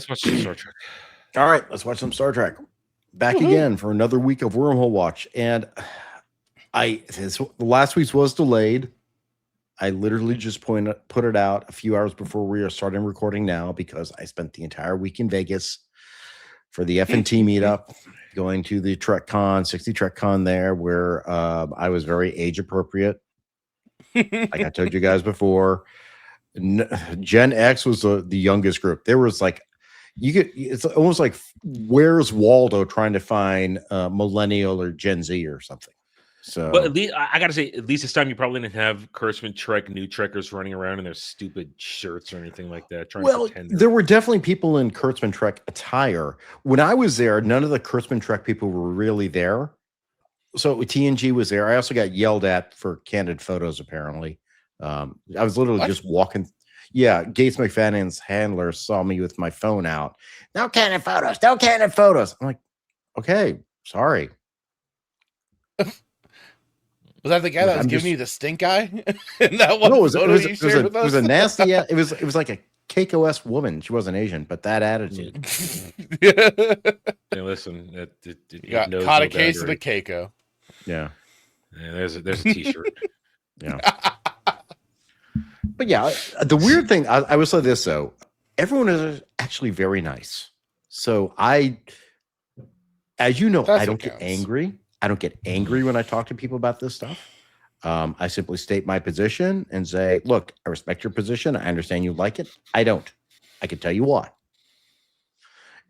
let's watch some Star Trek. All right, let's watch some Star Trek. Back again for another week of Wormhole Watch. And last week's was delayed. I literally just put it out a few hours before we are starting recording now because I spent the entire week in Vegas for the FNT meetup, going to the TrekCon, 60 TrekCon there, where I was very age appropriate. Like I told you guys before, Gen X was the youngest group. There was like, it's almost like Where's Waldo trying to find millennial or Gen Z or something. So, but at least I gotta say, at least this time you probably didn't have Kurtzman Trek new Trekkers running around in their stupid shirts or anything like that. Well, there were definitely people in Kurtzman Trek attire. When I was there, none of the Kurtzman Trek people were really there. So TNG was there. I also got yelled at for candid photos. Apparently, I was literally just walking. Yeah, Gates McFadden's handler saw me with my phone out. No candid photos. No candid photos. I'm like, okay, sorry. Was that the guy that was giving you the stink eye? That one no, it was a nasty. It was like a KOS woman. She wasn't Asian, but that attitude. Hey, listen, you got caught a case of the Keiko. Yeah. There's a T-shirt. Yeah. But yeah, the weird thing, I will say this though, everyone is actually very nice. So as you know, I don't get angry. I don't get angry when I talk to people about this stuff. I simply state my position and say, look, I respect your position. I understand you like it. I don't. I can tell you why.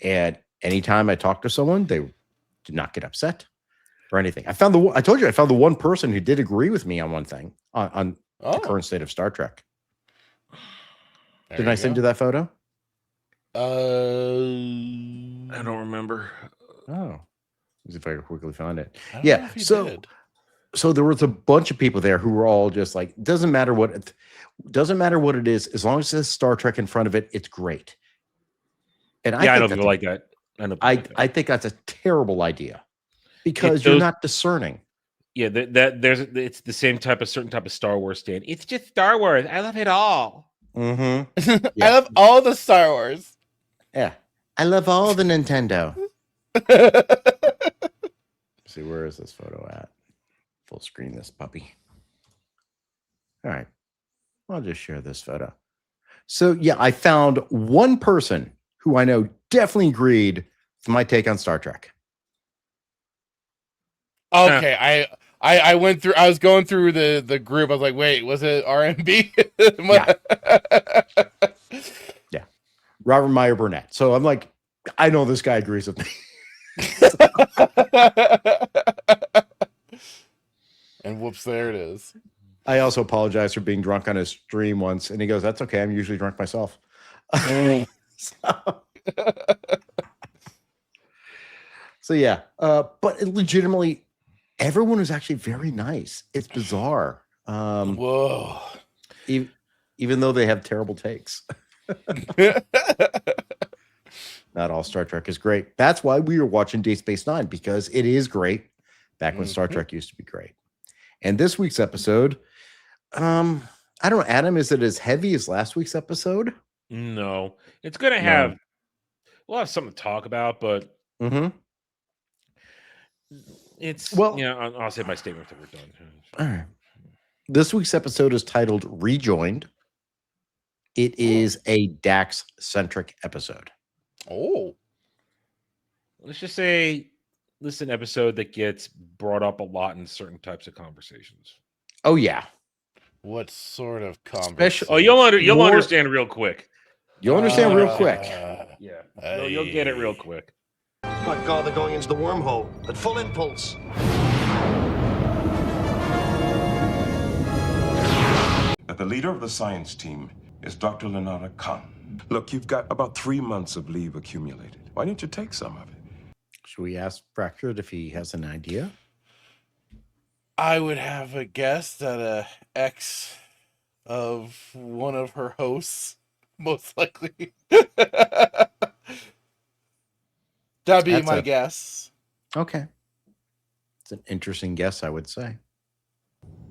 And anytime I talk to someone, they do not get upset or anything. I told you I found the one person who did agree with me on one thing on the current state of Star Trek. Did I send you that photo? I don't remember. Oh. If I could quickly find it. Yeah. So there was a bunch of people there who were all just like, doesn't matter what it is, as long as it says Star Trek in front of it, it's great. And I don't feel like that. I think that's a terrible idea because you're not discerning. Yeah, it's the same certain type of Star Wars stand. It's just Star Wars. I love it all. Mm-hmm. Yeah. I love all the Star Wars. Yeah. I love all the Nintendo. See, where is this photo at? Full screen this puppy. All right. I'll just share this photo. So, yeah, I found one person who I know definitely agreed with my take on Star Trek. Okay, I went through. I was going through the group. I was like, wait, was it RMB? Yeah. Robert Meyer Burnett. So I'm like, I know this guy agrees with me. And whoops, there it is. I also apologize for being drunk on his stream once, and he goes, "That's okay. I'm usually drunk myself." So yeah, but legitimately, everyone was actually very nice. It's bizarre. Whoa! Even though they have terrible takes. Not all Star Trek is great. That's why we were watching Deep Space Nine, because it is great back when Star Trek used to be great. And this week's episode, I don't know, Adam, is it as heavy as last week's episode? No. It's going to have, we'll have something to talk about, but it's, I'll say my statement that we're done. All right. This week's episode is titled Rejoined. It is a Dax-centric episode. Oh. Let's just say this is an episode that gets brought up a lot in certain types of conversations. Oh, yeah. What sort of conversation? Oh, you'll understand real quick. You'll understand real quick. Yeah. You'll get it real quick. My God, they're going into the wormhole at full impulse. The leader of the science team is Dr. Lenara Kahn. Look, you've got about 3 months of leave accumulated. Why don't you take some of it? Should we ask Fractured if he has an idea? I would have a guess that a ex of one of her hosts, most likely. That'd be my guess. Okay. It's an interesting guess, I would say.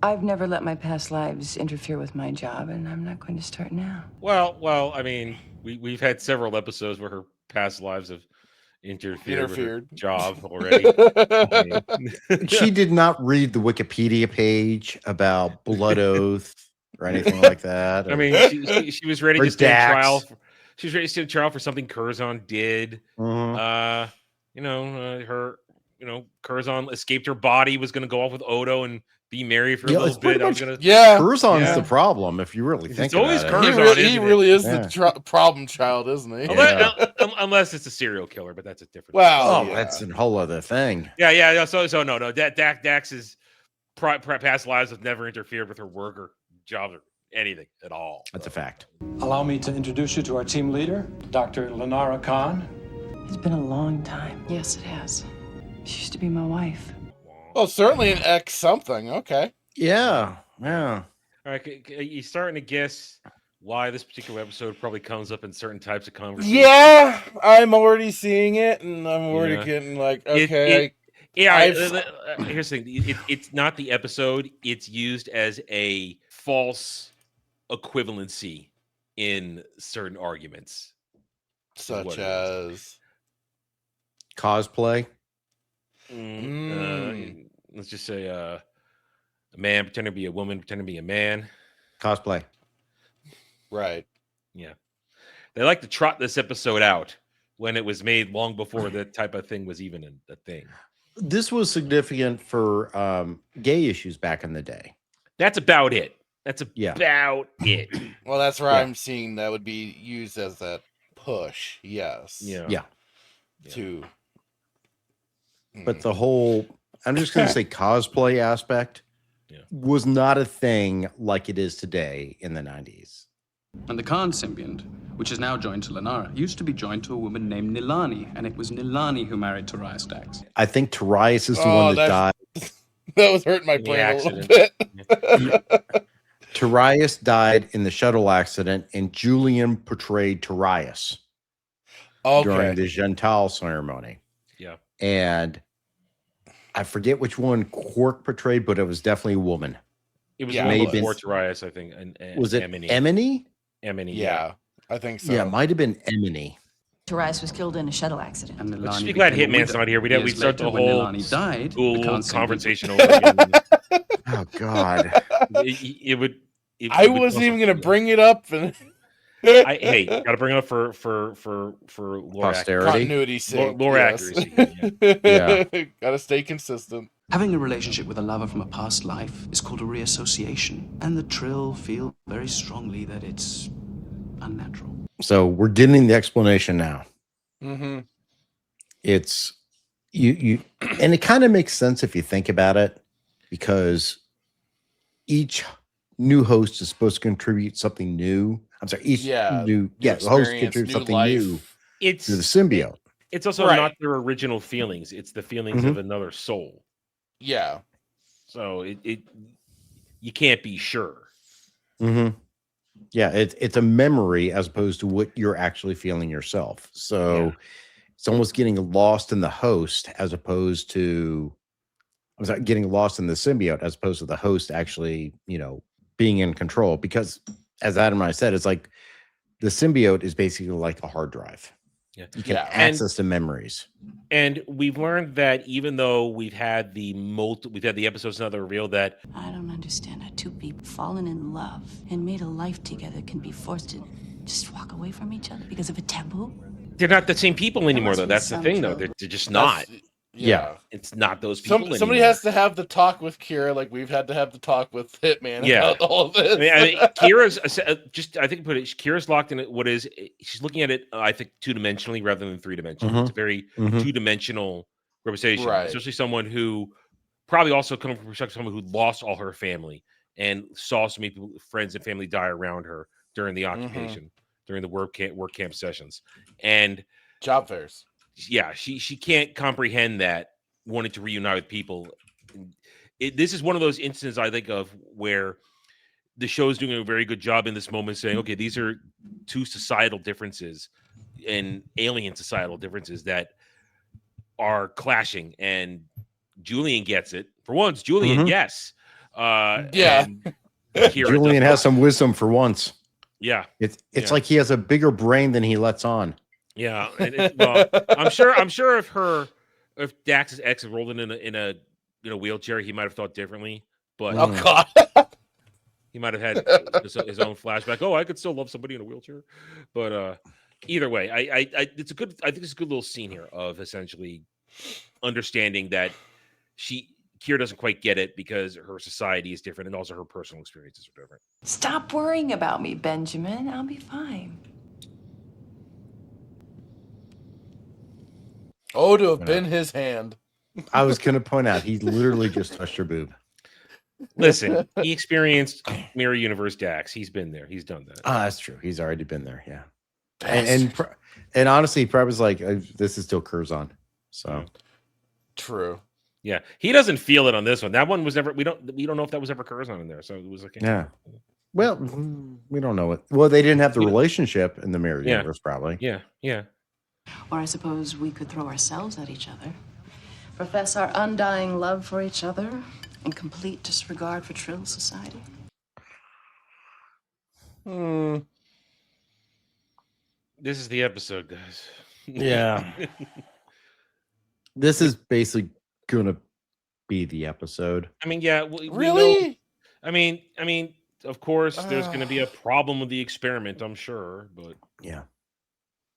I've never let my past lives interfere with my job, and I'm not going to start now. Well, I mean, we've had several episodes where her past lives have interfered. With her Interfered. job already. I mean, She did not read the Wikipedia page about blood oath or anything like that. I mean, she was ready or to stand Dax. trial. She was ready to stand trial for something Curzon did. Mhm. Curzon escaped her body, was going to go off with Odo and be married for a Yeah, little it's pretty bit. I was much- going to. Yeah. Curzon's Yeah. the problem if you really It's think always about it. Curzon. He isn't it? really is Yeah. the problem child, isn't he? Yeah. Unless it's a serial killer, but that's a different. Wow. Oh, yeah. that's a whole other thing. Yeah. So no. Dax's past lives have never interfered with her work or job or anything at all. That's a fact. Allow me to introduce you to our team leader, Dr. Lenara Kahn. It's been a long time. Yes, it has. She used to be my wife. Well, certainly an X something. Okay. Yeah. Yeah. All right, you starting to guess why this particular episode probably comes up in certain types of conversations? Yeah, I'm already seeing it, and I'm already Yeah. getting like, It- okay. Here's the thing. It's not the episode. It's used as a false equivalency in certain arguments. Such what it as. Cosplay. Let's just say a man pretending to be a woman, pretending to be a man. Cosplay. Right. Yeah. They like to trot this episode out when it was made long before that type of thing was even a thing. This was significant for gay issues back in the day. That's about it. That's Yeah. about it. Well, that's where Yeah. I'm seeing that would be used as that push. Yes. Yeah. Yeah. To. But the whole, I'm just going to say cosplay aspect Yeah. was not a thing like it is today in the 90s. And the Kahn symbiont, which is now joined to Lenara, used to be joined to a woman named Nilani, and it was Nilani who married Tarias Dax. I think Tarias is the Oh, one that died. That was hurting my The brain a little accident. bit. Tarias died in the shuttle accident, and Julian portrayed Tarias during Okay. the Gentile ceremony. Yeah. And I forget which one Quark portrayed, but it was definitely a woman. It was Yeah, a little maybe- before Tarias, I think. And Was it Emily? Emily? Emily, Yeah, I think so. Yeah, it might have been Emily. Tarias was killed in a shuttle accident. And Let's Nilani just be glad became a Hitman's widow. not here. We'd Years start the later, when whole Nilani died, the school Kahn symbiont conversation over again. Oh God. It would. I wasn't even gonna bring it up, and Hey, gotta bring it up for lore Posterity. continuity sake. Lore yes. accuracy. Yeah. Gotta stay consistent. Having a relationship with a lover from a past life is called a reassociation, and the Trill feel very strongly that it's unnatural. So we're getting the explanation now. Mm-hmm. It's you and it kind of makes sense if you think about it, because each new host is supposed to contribute something new. I'm sorry, each new the host experience, contributes new something life. new It's to the symbiote. It's also Right. not their original feelings. It's the feelings Mhm. of another soul. Yeah. So it you can't be sure. Mm-hmm. Yeah, it's a memory as opposed to what you're actually feeling yourself. So Yeah. it's almost getting lost in the host as opposed to I'm sorry, getting lost in the symbiote as opposed to the host actually, being in control. Because as Adam and I said, it's like the symbiote is basically like a hard drive. Yeah. You can Yeah. access the memories. And we've learned that even though we've had the episodes now that reveal that I don't understand how two people fallen in love and made a life together can be forced to just walk away from each other because of a taboo. they're not the same people anymore, must though. be That's the some thing, though. trouble. They're just not. Yeah. It's not those people anymore. Somebody has to have the talk with Kira, like we've had to have the talk with Hitman Yeah. about all of this. I mean, Kira's I think put it. Kira's locked in what is. She's looking at it. I think 2-dimensionally rather than 3-dimensionally. It's a very Mhm. 2-dimensional representation, Right. especially someone who probably also coming from perspective someone who lost all her family and saw so many people, friends and family die around her during the occupation, during the work camp sessions, and Job fairs. yeah, she can't comprehend that wanting to reunite with people. This is one of those instances I think of where the show is doing a very good job in this moment saying, okay, these are two societal differences and alien societal differences that are clashing, and Julian gets it. For once, Julian, Mhm. yes. Yeah. and Kira Julian does has not. some wisdom for once. Yeah. It's Yeah. like he has a bigger brain than he lets on. Yeah, well, I'm sure if Dax's ex had rolled in a wheelchair, he might have thought differently. But Oh God. he might have had his own flashback. Oh, I could still love somebody in a wheelchair. But either way, I think it's a good little scene here of essentially understanding that Kira doesn't quite get it because her society is different and also her personal experiences are different. Stop worrying about me, Benjamin. I'll be fine. Oh, to have been his hand. I was going to point out he literally just touched her boob. Listen, he experienced Mirror Universe Dax. He's been there. He's done that. That's true. He's already been there. Yeah. And honestly, he probably was like, this is still Curzon. So true. Yeah, he doesn't feel it on this one. That one was never. We don't know if that was ever Curzon in there. So it was like yeah. Well, we don't know it. Well, they didn't have the relationship in the Mirror Universe, probably. Yeah. Or I suppose we could throw ourselves at each other, profess our undying love for each other, and complete disregard for Trill society. This is the episode, guys. Yeah. This is basically gonna be the episode. I mean, yeah. Really? I mean, of course, there's going to be a problem with the experiment. I'm sure, but yeah,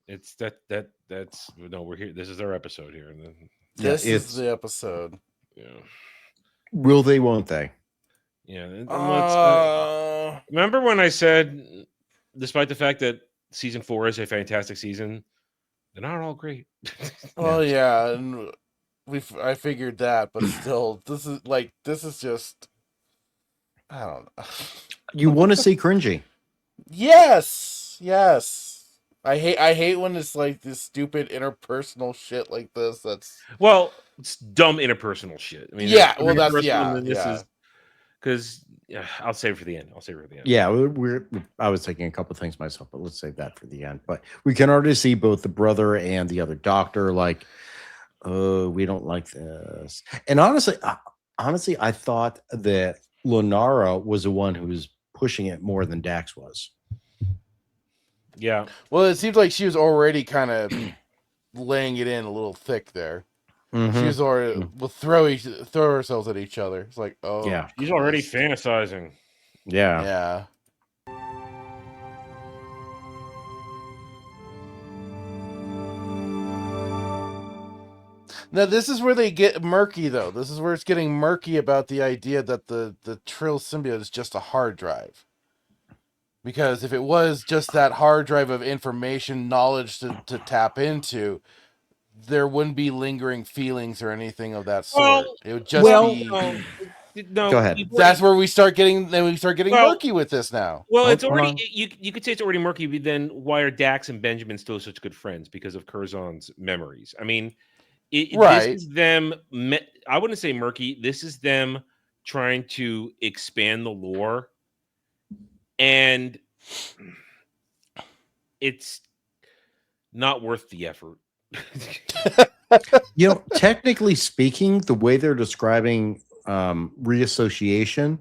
it's that's no. We're here. This is our episode here, and then this is the episode. Yeah. Will they? Won't they? Yeah. Remember when I said, despite the fact that season 4 is a fantastic season, they're not all great. Oh yeah, and I figured that, but still, this is just, I don't know. You want to see cringy? Yes. I hate when it's like this stupid interpersonal shit like this. Well, it's dumb interpersonal shit. I mean, yeah. Well, that's this is because I'll save it for the end. Yeah, I was thinking a couple of things myself, but let's save that for the end. But we can already see both the brother and the other doctor like, oh, we don't like this. And honestly, I thought that Lenara was the one who was pushing it more than Dax was. Yeah. Well, it seems like she was already kind of laying it in a little thick there. Mm-hmm. She was already will throw ourselves at each other. It's like, oh yeah, she's already fantasizing. Yeah. Now this is where they get murky, though. This is where it's getting murky about the idea that the Trill symbiote is just a hard drive. Because if it was just that hard drive of information, knowledge to tap into, there wouldn't be lingering feelings or anything of that sort. It would just be. No, go ahead. That's where we start getting. Then we start getting murky with this now. Well, it's already. You could say it's already murky. But then why are Dax and Benjamin still such good friends? Because of Curzon's memories. I mean, this is them. I wouldn't say murky. This is them trying to expand the lore, and it's not worth the effort. Technically speaking, the way they're describing reassociation,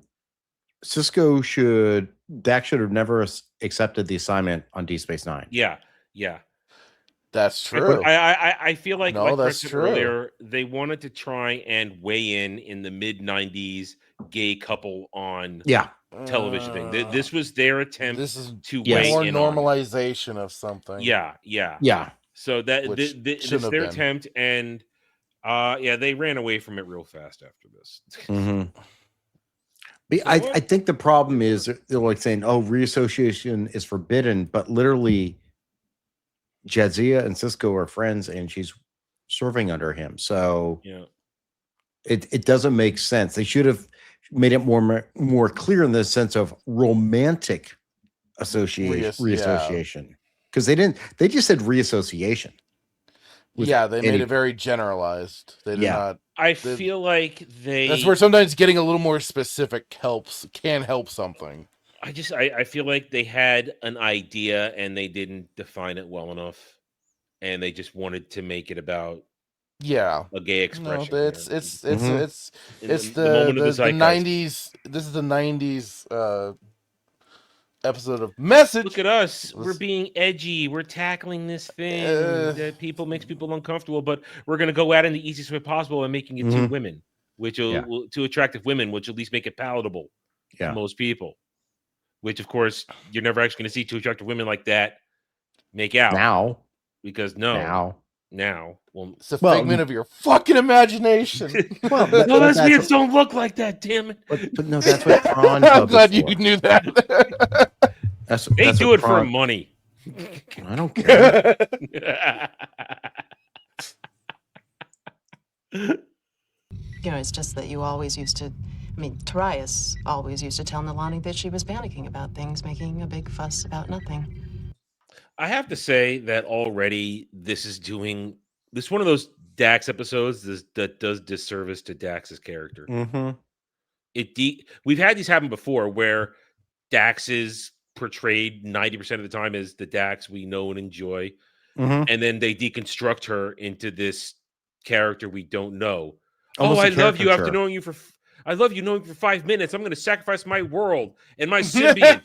Dax should have never accepted the assignment on D Space Nine. Yeah. That's true. I feel like that's true. Earlier, they wanted to try and weigh in the mid '90s gay couple on television thing. This was their attempt to weigh more in normalization of something. Yeah. So this is their attempt, and they ran away from it real fast after this. Mm-hmm. I think the problem is they're like saying, "Oh, reassociation is forbidden," but literally, Jadzia and Cisco are friends, and she's serving under him. So it doesn't make sense. They should have made it more clear in the sense of romantic reassociation. Because they didn't. They just said reassociation. They made it very generalized. They did not. I feel like that's where sometimes getting a little more specific can help something. I feel like they had an idea and they didn't define it well enough, and they just wanted to make it about a gay expression. No, it's the 90s. This is the 90s episode of Message. Look at us. We're being edgy. We're tackling this thing that makes people uncomfortable, but we're going to go at it in the easiest way possible and making it two women, which will two attractive women, which will at least make it palatable to most people. Which, of course, you're never actually going to see two attractive women like that make out now, because now, well, it's a figment of your fucking imagination. Well, lesbians don't look like that, damn it. But no, that's what Prawn I'm Club glad is you for. knew that. They do it for money. I don't care. You know, it's just that you always used to. I mean, Tarius always used to tell Nalani that she was panicking about things, making a big fuss about nothing. I have to say that already this is one of those Dax episodes that does disservice to Dax's character. We've had these happen before where Dax is portrayed 90% of the time as the Dax we know and enjoy, and then they deconstruct her into this character we don't know. Almost I love you after knowing you for 5 minutes. I'm going to sacrifice my world and my symbiont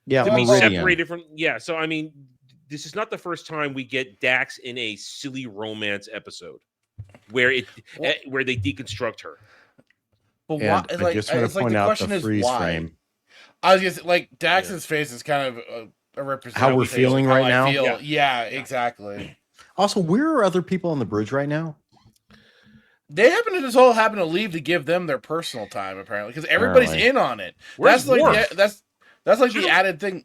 to be separated from. Yeah, so I mean, this is not the first time we get Dax in a silly romance episode where they deconstruct her. But why? I just want to point out the freeze frame. I was just like Dax's face is kind of a representation how we're feeling right now. Yeah, exactly. Also, where are other people on the bridge right now? They happen to leave to give them their personal time, apparently, because everybody's in on it. That's like the added thing.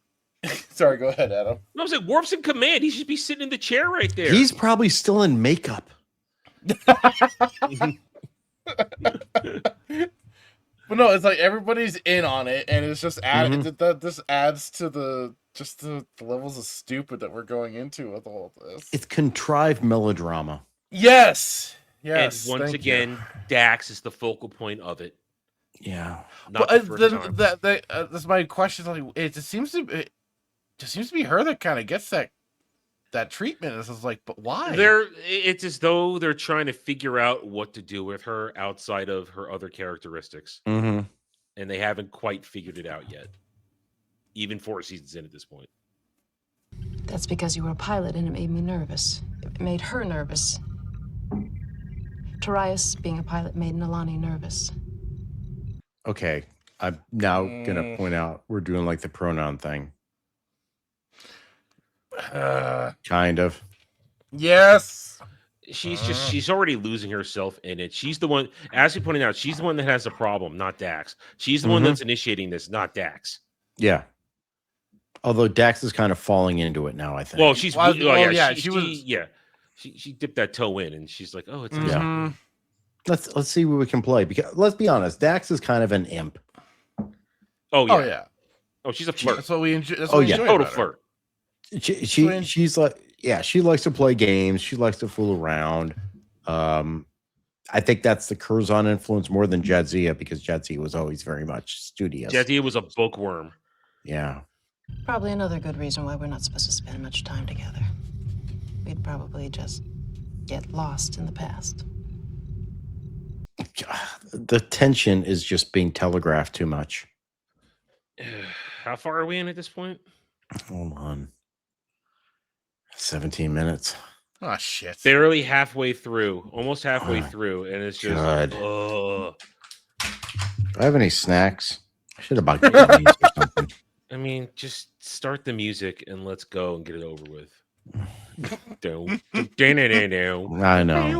Sorry, go ahead, Adam. No, I was like, Worf's in command. He should be sitting in the chair right there. He's probably still in makeup. But no, it's like everybody's in on it, and it's just this adds to the levels of stupid that we're going into with all of this. It's contrived melodrama. Yes. And once again, Dax is the focal point of it. Yeah. That's my question. Like, it just seems to be her that kind of gets that treatment. It's just like, but why? It's as though they're trying to figure out what to do with her outside of her other characteristics, and they haven't quite figured it out yet. Even 4 seasons in at this point. That's because you were a pilot, and it made me nervous. It made her nervous. Tarius being a pilot made Nalani nervous. Okay, I'm now gonna point out we're doing like the pronoun thing. Kind of. Yes. She's already losing herself in it. She's the one, as you pointed out, she's the one that has the problem, not Dax. She's the one that's initiating this, not Dax. Yeah. Although Dax is kind of falling into it now, I think. Well, she dipped that toe in, and she's like, "Oh, it's Let's see what we can play. Because let's be honest, Dax is kind of an imp. Oh yeah. Oh, she's a flirt. That's what we enjoy. Total flirt. She's like, she likes to play games. She likes to fool around. I think that's the Curzon influence more than Jadzia, because Jadzia was always very much studious. Jadzia was a bookworm. Yeah. Probably another good reason why we're not supposed to spend much time together. We'd probably just get lost in the past. The tension is just being telegraphed too much. How far are we in at this point? Hold on. 17 minutes. Oh, shit. Barely halfway through. Almost halfway through. And it's just... Do I have any snacks? I should have bought gummies or something. I mean, just start the music and let's go and get it over with. I know.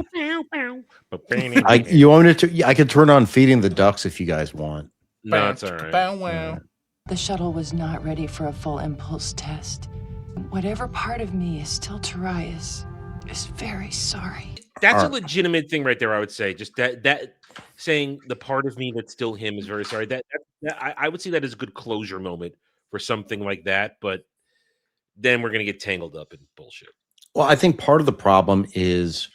You want it to? I could turn on Feeding the Ducks if you guys want. No, it's all right. Yeah. The shuttle was not ready for a full impulse test. Whatever part of me is still Tarius is very sorry. That's a legitimate thing right there, I would say. Just that saying the part of me that's still him is very sorry. That I would see that as a good closure moment for something like that, but then we're going to get tangled up in bullshit. Well, I think part of the problem is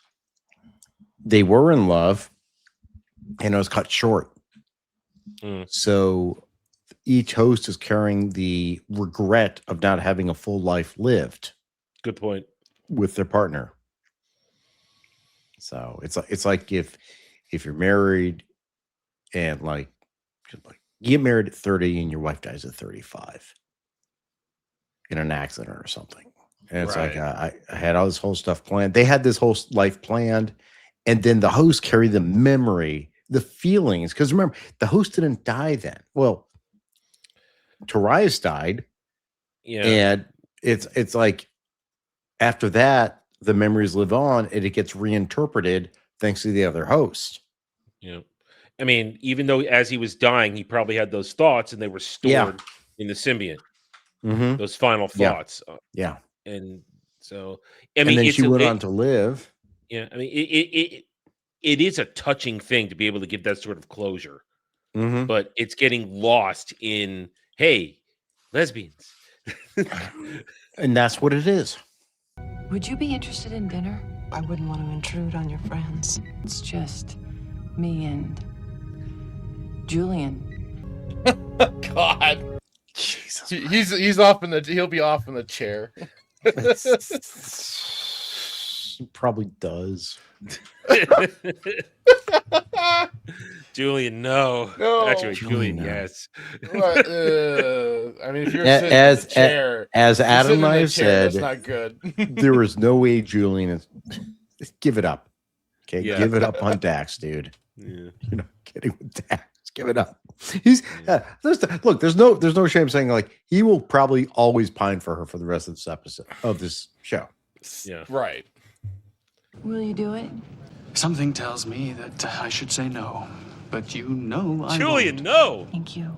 they were in love and it was cut short. So each host is carrying the regret of not having a full life lived. Good point. With their partner. So it's like if you're married and like you get married at 30 and your wife dies at 35. in an accident or something. And it's like I had all this whole stuff planned. They had this whole life planned, and then the host carried the memory, the feelings. Because remember, the host didn't die then. Well, Torias died, and it's like after that, the memories live on, and it gets reinterpreted thanks to the other host. Yeah, I mean, even though as he was dying, he probably had those thoughts, and they were stored in the symbiont. Mm-hmm. Those final thoughts. Yeah. And so, I mean, and then she went on to live. Yeah, I mean, it is a touching thing to be able to give that sort of closure, but it's getting lost in, hey, lesbians. And that's what it is. Would you be interested in dinner? I wouldn't want to intrude on your friends. It's just me and Julian. God. Jesus. He's off in the he'll be off in the chair. He probably does. Julian, no. Actually, Julian, yes. I mean, if you're sitting as in the chair, as Adam and I have said, that's not good. There is no way Julian is. Give it up. Okay, Yeah. give it up on Dax, dude. Yeah. You're not kidding with Dax. Give it up. He's look. There's no shame saying like he will probably always pine for her for the rest of this episode of this show. Yeah. Right. Will you do it? Something tells me that I should say no, but you know I Julian, won't. no. Thank you.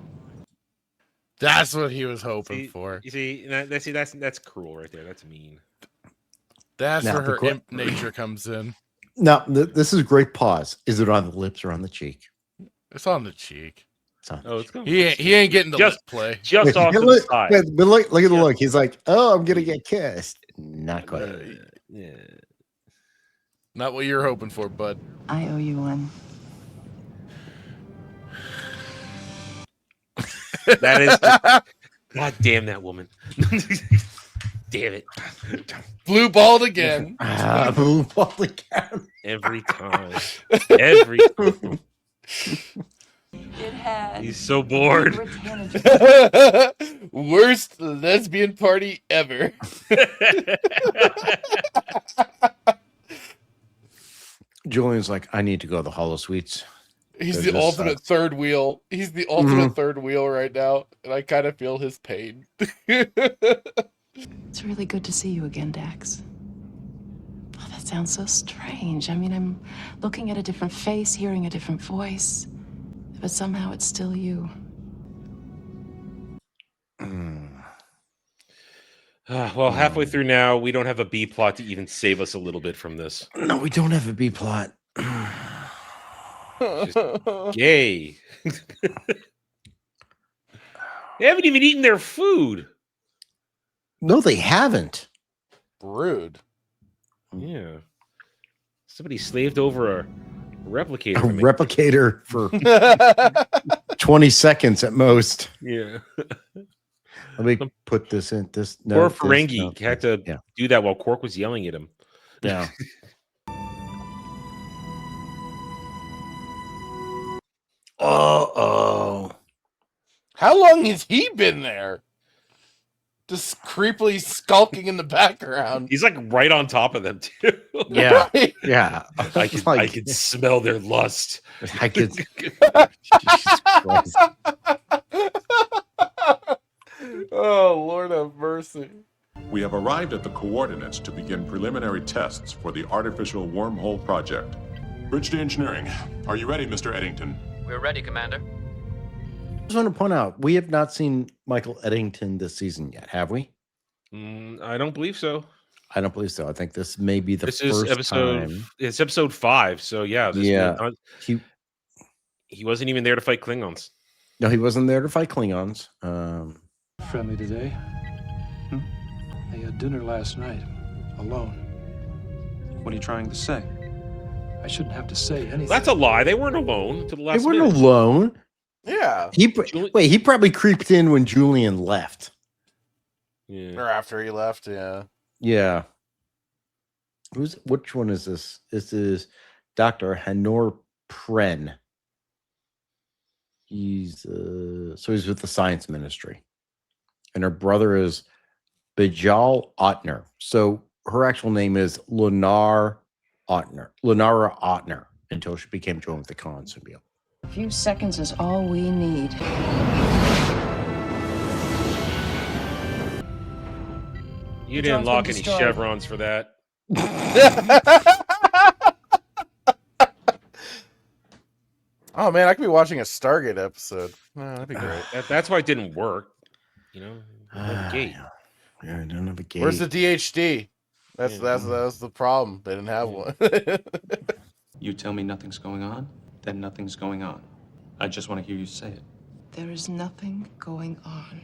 That's what he was hoping for. You see, that's cruel right there. That's mean. That's Now, where the her que- imp nature comes in. Now this is a great pause. Is it on the lips or on the cheek? It's on the cheek. It's on. Oh, it's going. He ain't getting the lip play. Just off to the look, side. but look at the look. He's like, oh, I'm gonna get kissed. Not quite. Yeah. Not what you're hoping for, bud. I owe you one. That is. God damn that woman. Damn it. Blue balled again. Blue ball again. Every time. Every time. It had. He's so bored. Worst lesbian party ever. Julian's like, I need to go to the Hollow Suites. He's It the just ultimate sucks. third wheel. He's the ultimate third wheel right now, and I kind of feel his pain. It's really good to see you again, Dax. Oh, that sounds so strange. I mean, I'm looking at a different face, hearing a different voice, but somehow it's still you. Well, halfway through now, we don't have a B plot to even save us a little bit from this. No, we don't have a B plot. Gay. They haven't even eaten their food. No, they haven't. Rude. Yeah. Somebody slaved over a replicator. A to make- replicator for 20 seconds at most. Yeah. Let me put this in. This Poor this- Ferengi no, had to yeah. do that while Quark was yelling at him. Yeah. Uh-oh. How long has he been there? Just creepily skulking in the background. He's like right on top of them too. Yeah. Yeah. I can smell their lust. I could. Jesus Christ. Oh, Lord have mercy. We have arrived at the coordinates to begin preliminary tests for the artificial wormhole project. Bridge to engineering. Are you ready, Mr. Eddington? We're ready, Commander. I just want to point out, we have not seen Michael Eddington this season yet, have we? I don't believe so. I don't believe so. I think this may be the This first is episode. time. It's episode 5. So yeah. Yeah. He wasn't even there to fight Klingons. No, he wasn't there to fight Klingons. Friendly today. They had dinner last night, alone. What are you trying to say? I shouldn't have to say anything. That's a lie. They weren't alone to the last They weren't minute. alone. Yeah. He probably creeped in when Julian left. Yeah. Or after he left, yeah. Yeah. Which one is this? This is Dr. Hanor Pren. He's with the science ministry. And her brother is Bajal Ottner. So her actual name is Lenara Ottner, until she became joined with the Kahn symbiote. A few seconds is all we need. You didn't lock any chevrons for that. Oh man, I could be watching a Stargate episode. Oh, that'd be great. That's why it didn't work. You know, gate. Yeah, I don't have a gate. Where's the DHD? That's the problem. They didn't have one. You tell me nothing's going on, then nothing's going on. I just want to hear you say it. There is nothing going on.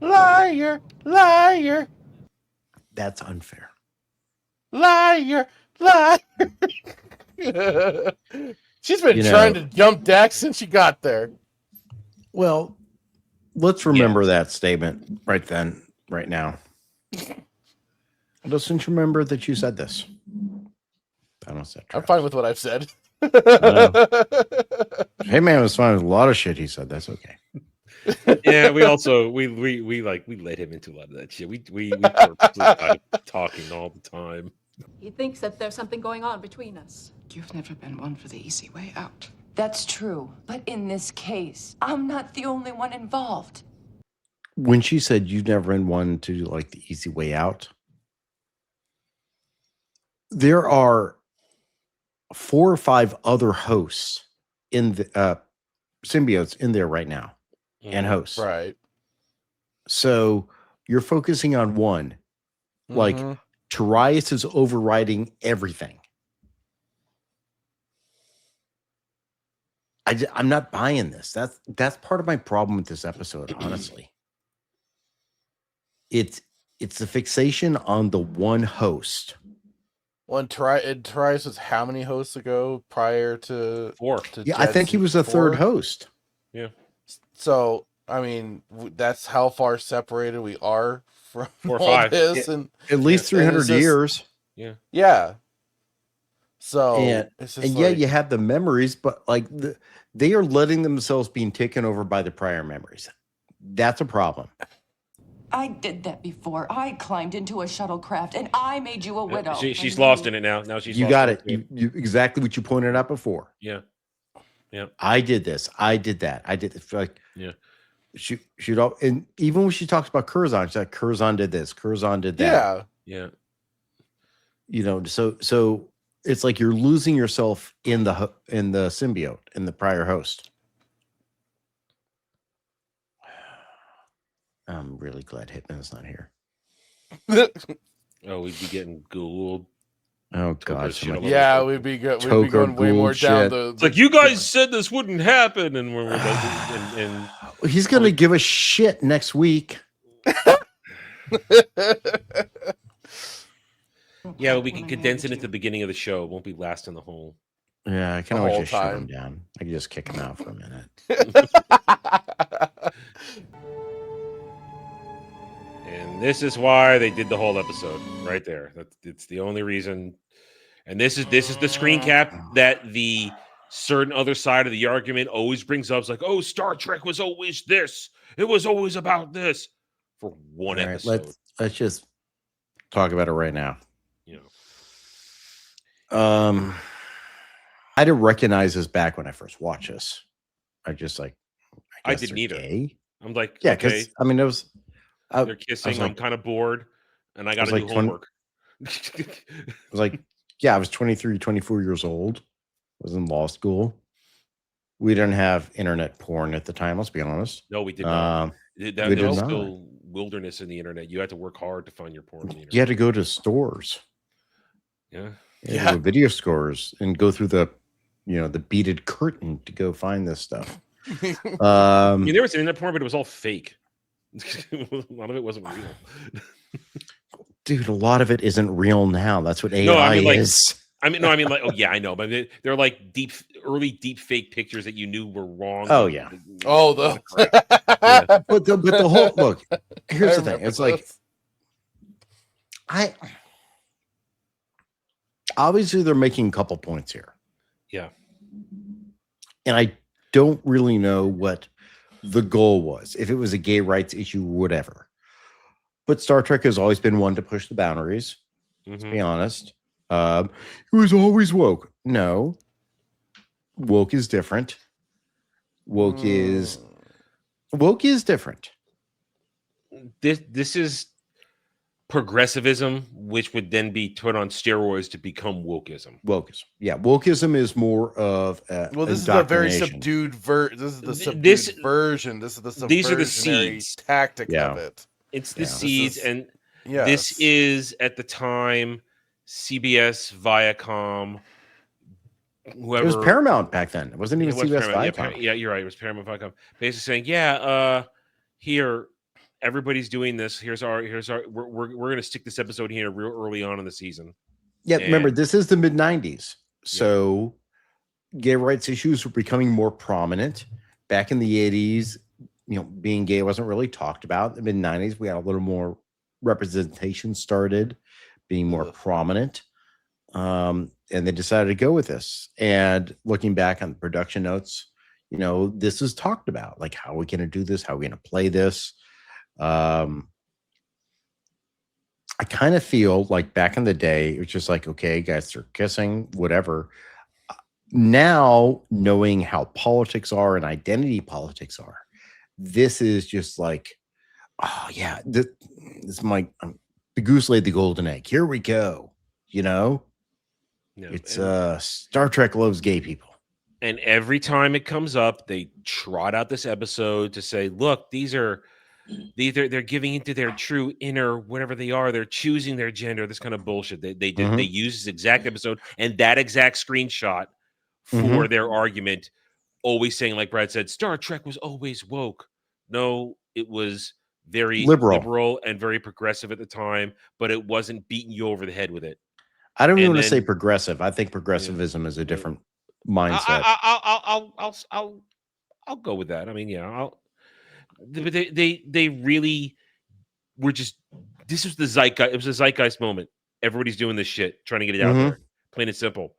Liar, liar, That's unfair. liar, liar. She's been trying to jump Dax since she got there. Well, let's remember that statement right then, right now. Let's remember that you said this. I'm fine with what I've said. Hey man was fine with a lot of shit he said. That's okay. Yeah, we also we let him into a lot of that shit. We purposely talking all the time. He thinks that there's something going on between us. You've never been one for the easy way out. That's true. But in this case, I'm not the only one involved. When she said you've never been one to like the easy way out, there are 4 or 5 other hosts in the symbiotes in there right now, and hosts. Right. So you're focusing on one. Like Tarius is overriding everything. I'm not buying this. That's part of my problem with this episode, honestly. It's the fixation on the one host. Well, Tarius was how many hosts ago prior to 4? Yeah, I think he was the 3rd host. Yeah. So, I mean, that's how far separated we are from 4 or all 5. this, and at least 300 years. Yeah. Yeah. So and yeah, you have the memories, but like they are letting themselves being taken over by the prior memories. That's a problem. I did that before. I climbed into a shuttlecraft and I made you a widow. She's lost in it now. Now she's you lost got in it. You exactly what you pointed out before. Yeah. Yeah. I did this. I did that. I did it. Like shoot all, and even when she talks about Curzon, she's like Curzon did this. Curzon did that. Yeah. You know, so it's like you're losing yourself in the symbiote, in the prior host. I'm really glad Hitman is not here. Oh, we'd be getting Gul. Oh gosh. Yeah, we'd be good. We'd be going way more down the. It's like you guys said this wouldn't happen, and we're and he's gonna give a shit next week. Yeah, but we can condense it at the beginning of the show. It won't be last in the hole. Yeah, I can The always whole just shut him time. down. I can just kick him out for a minute. And this is why they did the whole episode right there. It's the only reason. And this is the screen cap that the certain other side of the argument always brings up. It's like, oh, Star Trek was always this. It was always about this for one All right, episode. let's just talk about it right now. You know. I didn't recognize this back when I first watched this. I just like I guess didn't they're either. gay. I'm like, Yeah, okay, because I mean it was they're kissing. like- I'm kind of bored, and I got to was do like 20 homework. it was like, yeah, I was 23, 24 years old. I was in law school. We didn't have internet porn at the time, let's be honest. No, we did not. We There did was not. still wilderness in the internet. You had to work hard to find your porn on the internet. You had to go to stores. Yeah. You had to go to video stores and go through the beaded curtain to go find this stuff. I mean, there was internet porn, but it was all fake. A lot of it wasn't real. Dude, a lot of it isn't real now. That's what AI No, I mean, like, is. like, oh yeah, I know, but they're like early deep fake pictures that you knew were wrong. Oh, yeah. Oh, the Yeah. But the whole look. Here's I the thing. remember It's like those. obviously they're making a couple points here, Yeah. and I don't really know what the goal was. If it was a gay rights issue, or whatever. But Star Trek has always been one to push the boundaries. Let's be honest. It was always woke. No. Woke is different. Woke is different. This is progressivism, which would then be put on steroids to become wokeism. Wokeism. Yeah. Wokeism is more of well, this is a very subdued version. This is the subdued version. This is the these are the subversionary seeds. tactic of it. It's the seeds, and this is at the time CBS, Viacom, whoever. It was Paramount back then. It wasn't even CBS, Viacom. Yeah, you're right. It was Paramount, Viacom. Basically saying, here, everybody's doing this. Here's our. We're going to stick this episode here real early on in the season. Yeah, remember this is the mid '90s, so gay rights issues were becoming more prominent. Back in the '80s, being gay wasn't really talked about. In the mid '90s, we had a little more representation started being more prominent, and they decided to go with this. And looking back on the production notes, this is talked about, like, how are we going to do this? How are we going to play this? I kind of feel like back in the day, it was just like, okay, guys are kissing, whatever. Now, knowing how politics are and identity politics are, this is just like, oh yeah, this is my the goose laid the golden egg. Here we go. It's Star Trek loves gay people. And every time it comes up, they trot out this episode to say, look, they're giving into their true inner whatever they are. They're choosing their gender. This kind of bullshit. They use this exact episode and that exact screenshot for their argument, always saying, like Brad said, Star Trek was always woke. No, it was very liberal and very progressive at the time, but it wasn't beating you over the head with it. I don't even want to say progressive. I think progressivism is a different mindset. I'll go with that. I mean, they really were just. This was the zeitgeist. It was a zeitgeist moment. Everybody's doing this shit, trying to get it out there, plain and simple.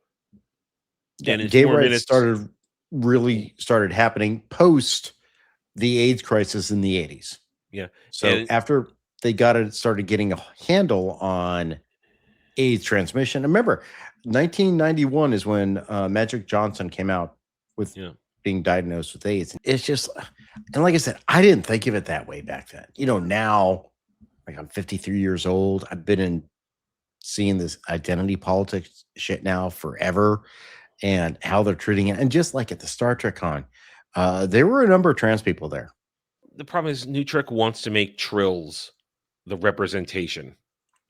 Yeah, and gay rights started happening post the AIDS crisis in the 80s. Yeah. So after they started getting a handle on AIDS transmission. Remember, 1991 is when Magic Johnson came out with being diagnosed with AIDS. It's just, and like I said, I didn't think of it that way back then. Now, like, I'm 53 years old. I've been seeing this identity politics shit now forever, and how they're treating it. And just like at the Star Trek con, there were a number of trans people there. The problem is New Trek wants to make Trills the representation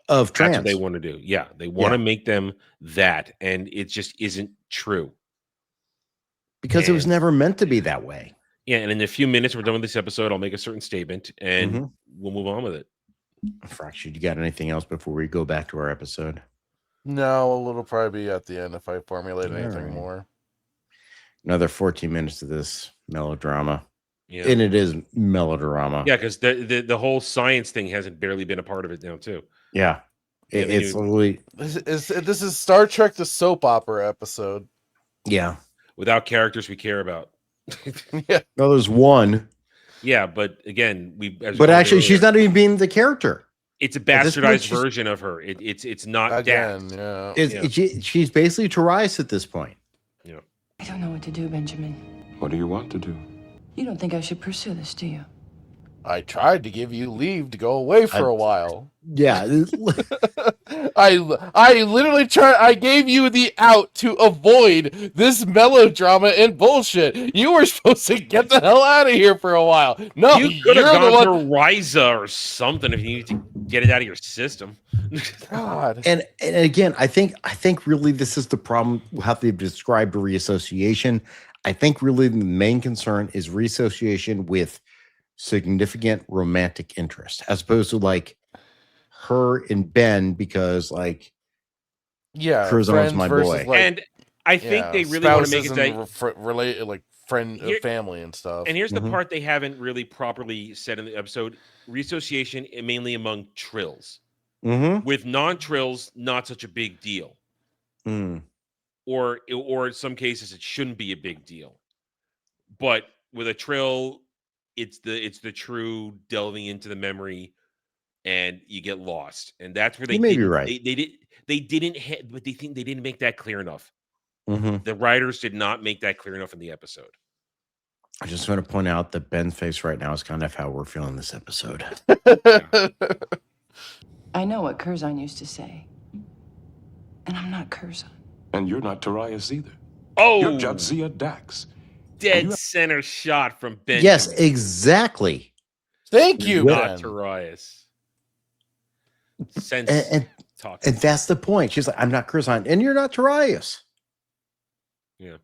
of trans. That's what they want to do. Yeah, they want to make them that, and it just isn't true. Because it was never meant to be that way. Yeah, and in a few minutes, we're done with this episode. I'll make a certain statement, and we'll move on with it. Fractured, you got anything else before we go back to our episode? No, it'll probably be at the end if I formulate anything more. Another 14 minutes of this melodrama. Yeah. And it is melodrama. Yeah, because the whole science thing hasn't barely been a part of it now, too. Yeah. It's literally... This is Star Trek the soap opera episode. Yeah. Without characters we care about. Yeah. No, there's one. Yeah, but again, but actually, she's not even being the character. It's a bastardized version of her. It's not again. Dax. Yeah. She's basically Therese at this point. Yeah. I don't know what to do, Benjamin. What do you want to do? You don't think I should pursue this, do you? I tried to give you leave to go away for a while. Yeah. I literally tried. I gave you the out to avoid this melodrama and bullshit. You were supposed to get the hell out of here for a while. No, you could have gone to Ryza or something if you need to get it out of your system. God. And again, I think really this is the problem, how they've described reassociation. I think really the main concern is reassociation with significant romantic interest, as opposed to like her and Ben, because like, Curzon's my boy. Like, and I think they really want to make it related, like friend, family and stuff. And here's the part they haven't really properly said in the episode: reassociation mainly among Trills. With non-Trills, not such a big deal. Or in some cases, it shouldn't be a big deal. But with a Trill, it's the true delving into the memory and you get lost. And that's where they You may be didn't, right. they didn't hit, but they didn't make that clear enough. Mm-hmm. The writers did not make that clear enough in the episode. I just want to point out that Ben's face right now is kind of how we're feeling this episode. I know what Curzon used to say. And I'm not Curzon. And you're not Tarius either. Oh, You're Jadzia Dax. dead center shot from Ben. Yes, exactly. Thank you, Not Ben. Tarius. Sense And talking. that's the point. She's like, I'm not Curzon, and you're not Tarius. Yeah.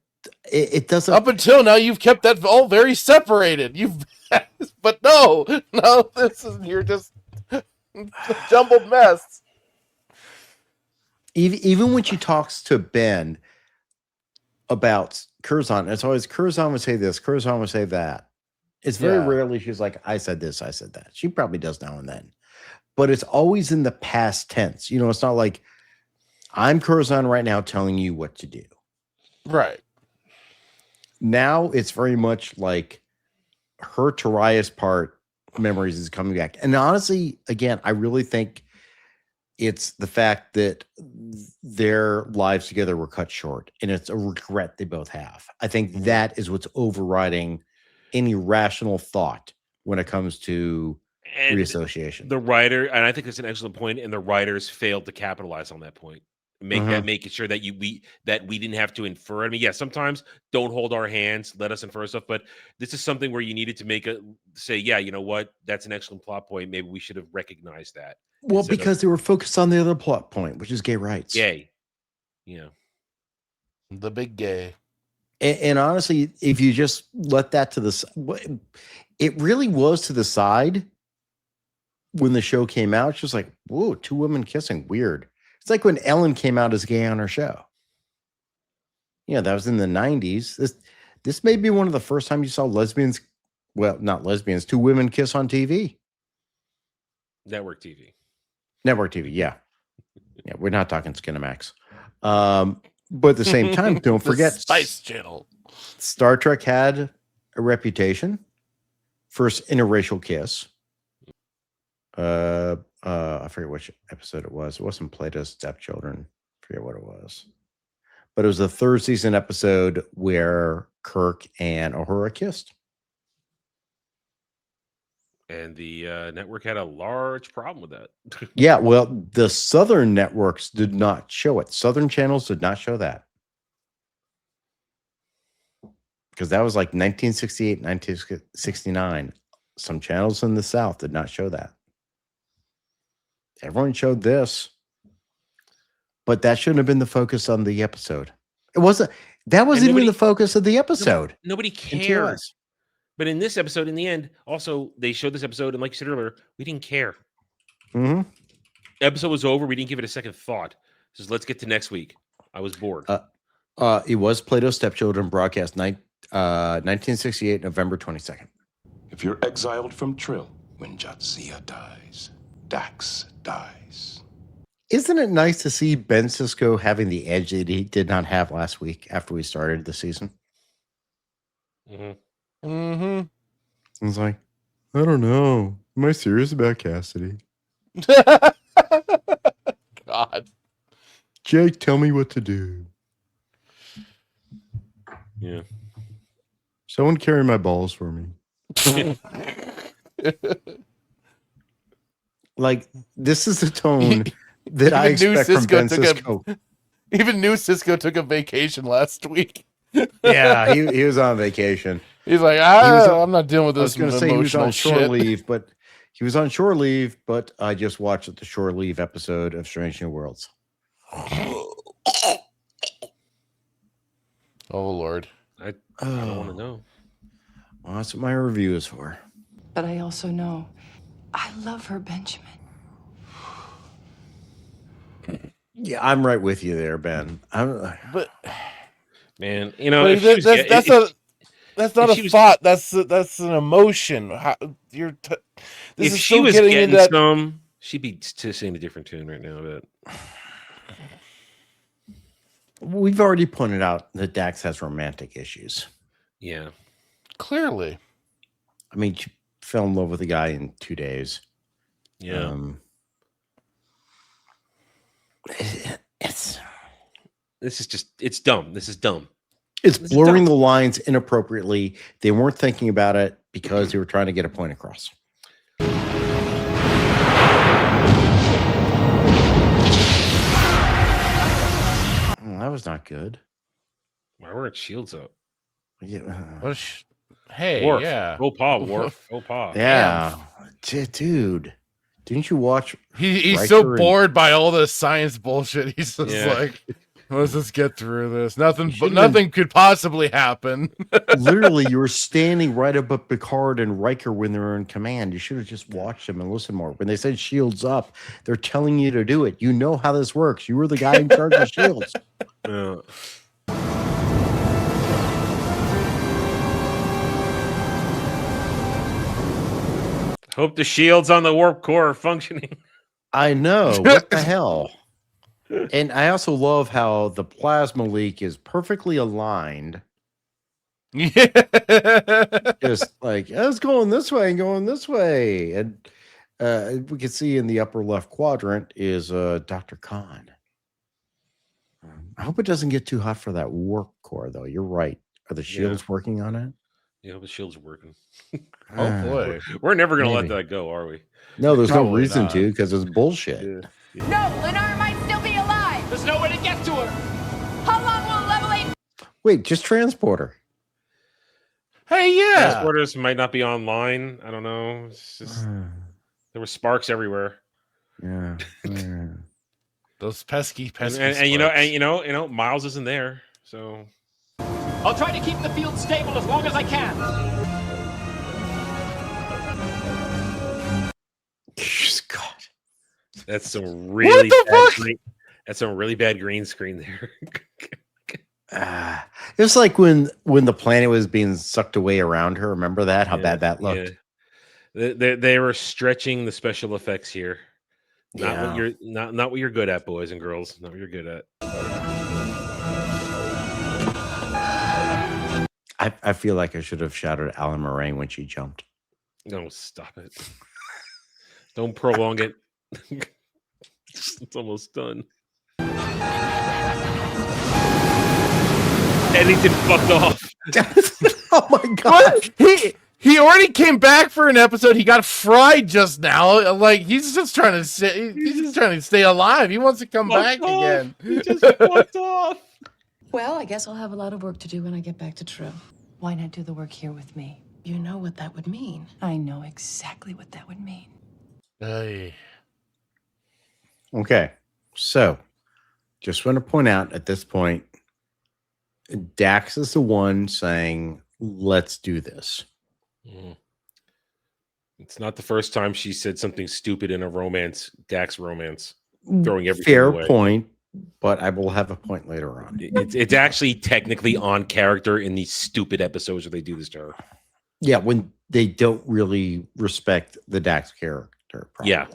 It doesn't. Up until now, you've kept that all very separated. But no, you're just a jumbled mess. Even when she talks to Ben about Curzon, it's always Curzon would say this, Curzon would say that. It's very rarely she's like, I said this, I said that. She probably does now and then. But it's always in the past tense. It's not like I'm Curzon right now telling you what to do. Right. Now it's very much like her Tarius part memories is coming back. And honestly, again, I really think it's the fact that their lives together were cut short, and it's a regret they both have. I think that is what's overriding any rational thought when it comes to reassociation. The writer, and I think that's an excellent point, and the writers failed to capitalize on that point. Making sure that we didn't have to infer. I mean, yeah, sometimes don't hold our hands, let us infer stuff, but this is something where you needed to say, yeah, you know what? That's an excellent plot point. Maybe we should have recognized that. Well, because they were focused on the other plot point, which is gay rights. Gay. Yeah. The big gay. And honestly, if you just let that to the side, it really was to the side when the show came out. It's just like, whoa, two women kissing. Weird. It's like when Ellen came out as gay on her show. Yeah, that was in the 90s. This may be one of the first times you saw lesbians, well, not lesbians, two women kiss on TV. Network TV. Network TV, yeah. Yeah, we're not talking Skinamax. But at the same time, don't forget Spice Channel. Star Trek had a reputation. First interracial kiss. I forget which episode it was. It wasn't Plato's Stepchildren. I forget what it was. But it was the third season episode where Kirk and Uhura kissed. And the network had a large problem with that. Yeah, well, the Southern networks did not show it. Southern channels did not show that. Because that was like 1968, 1969. Some channels in the South did not show that. Everyone showed this. But that shouldn't have been the focus on the episode. It wasn't. That wasn't even the focus of the episode. Nobody cares. But in this episode, in the end, also, they showed this episode, and like you said earlier, we didn't care. Mm-hmm. The episode was over. We didn't give it a second thought. Just let's get to next week. I was bored. It was Plato's Stepchildren broadcast 1968, November 22nd. If you're exiled from Trill, when Jadzia dies, Dax dies. Isn't it nice to see Ben Sisko having the edge that he did not have last week after we started the season? Mm-hmm. Mm-hmm. It's like, I don't know. Am I serious about Cassidy? God. Jake, tell me what to do. Yeah. Someone carry my balls for me. Like, this is the tone that I expect from Ben Sisko. Even New Cisco took a vacation last week. Yeah, he was on vacation. He's like, I'm not dealing with this. I was going to say he was on shore shit. leave, but he was on shore leave. But I just watched the shore leave episode of Strange New Worlds. Oh Lord, I don't want to know. Well, that's what my review is for. But I also know I love her, Benjamin. Yeah, I'm right with you there, Ben. But man, you know, that's not a thought. That's an emotion. This if is she still was getting getting into some, she'd be singing a different tune right now. But we've already pointed out that Dax has romantic issues. Yeah, clearly. I mean, she fell in love with a guy in 2 days. Yeah. It's dumb. This is dumb. It's blurring the lines inappropriately. They weren't thinking about it because they were trying to get a point across. That was not good. Why weren't shields up? Yeah. Hey, Worf. yeah. Go paw, Worf. Go paw. Yeah. Dude. Didn't you watch? He's Riker so bored by all the science bullshit. He's just Yeah. like, let's just get through this. Nothing could possibly happen. Literally, you were standing right above Picard and Riker when they were in command. You should have just watched them and listened more. When they said shields up, they're telling you to do it. You know how this works. You were the guy in charge of shields. Hope the shields on the warp core are functioning. I know. What the hell? And I also love how the plasma leak is perfectly aligned. Yeah. Just like, it's going this way and going this way. And we can see in the upper left quadrant is Dr. Kahn. I hope it doesn't get too hot for that warp core, though. You're right. Are the shields working on it? Yeah, the shields are working. Oh, boy. We're never going to let Maybe. that go, are we? No, there's no Probably reason not. to because it's bullshit. No, Lenara might still be alive. There's no way to get to her. How long will level 8? Wait, just transporter. Hey, yeah. Transporters might not be online. I don't know. It's just, there were sparks everywhere. Yeah. Those pesky And sparks. you know, Miles isn't there. So I'll try to keep the field stable as long as I can. God. that's some really bad that's some really bad green screen there. It was like when the planet was being sucked away around her. Remember that? How bad that looked? Yeah. They were stretching the special effects here. Not what you're good at, boys and girls. Not what you're good at. I feel like I should have shouted Alan Moraine when she jumped. No, stop it. Don't prolong it. It's almost done. Eddington fucked off. Oh my god! He already came back for an episode. He got fried just now. Like he's just trying to stay alive. He wants to come back again. He just fucked off. Well, I guess I'll have a lot of work to do when I get back to Trill. Why not do the work here with me? You know what that would mean. I know exactly what that would mean. Hey. Okay, so just want to point out at this point, Dax is the one saying, "Let's do this." It's not the first time she said something stupid in a romance, Dax romance, throwing everything Fair away. point, but I will have a point later on. It's actually technically on character in these stupid episodes where they do this to her. Yeah, when they don't really respect the Dax character. Probably. Yeah,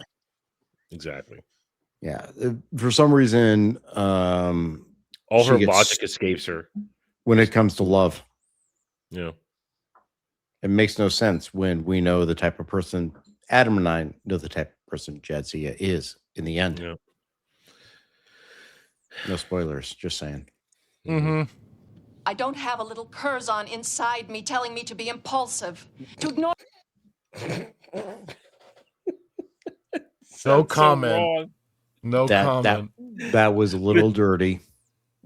exactly. Yeah, for some reason, All she her gets- logic escapes her. when it comes to love. Yeah. It makes no sense when we know the type of person Adam and I know the type of person Jadzia is in the end. Yeah. No spoilers, just saying. Mm-hmm. I don't have a little Curzon inside me telling me to be impulsive, to ignore. No comment. No comment. That was a little dirty.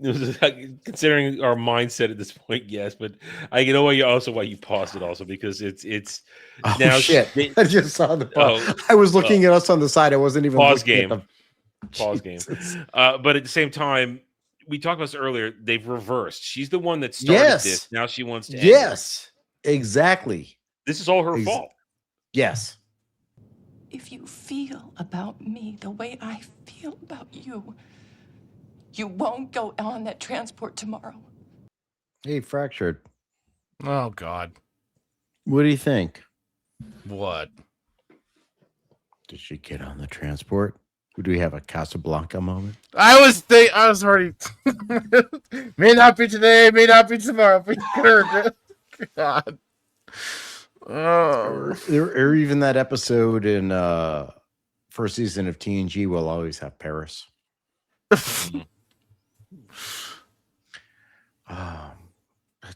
Considering our mindset at this point, yes, but I know why you paused it also because it's Oh now shit! I just saw the pause. I was looking at us on the side. I wasn't even pause looking game. at Pause game. But at the same time, we talked about this earlier. They've reversed. She's the one that started this. Now she wants to. End Yes, exactly. This is all her fault. Yes. If you feel about me the way I feel about you, you won't go on that transport tomorrow. Hey, Fractured. Oh God. What do you think? What? Did she get on the transport? Do we have a Casablanca moment? I was already. May not be today. May not be tomorrow. For sure. God. Oh. Or even that episode in first season of TNG will always have Paris.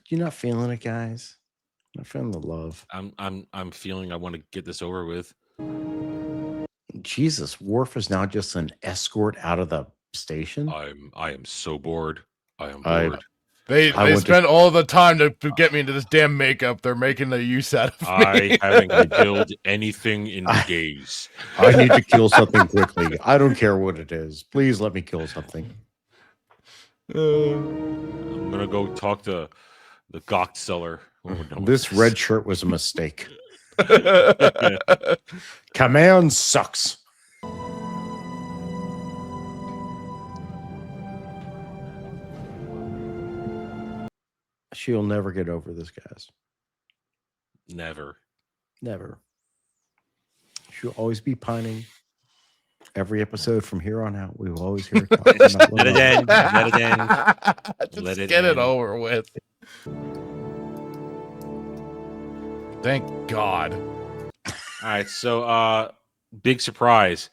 You're not feeling it, guys. Not feeling the love. I'm feeling I want to get this over with. Jesus, Worf is now just an escort out of the station. I am so bored. I am bored. They spent all the time to get me into this damn makeup. They're making the use out of me. I haven't killed anything in days. I need to kill something quickly. I don't care what it is. Please let me kill something. I'm gonna go talk to the Gawk seller. This red shirt was a mistake. Command sucks. She'll never get over this, guys. Never. She'll always be pining. Every episode from here on out, we will always hear her talking about Let it end. Let it end. Just get it over with. Thank God. All right, so big surprise.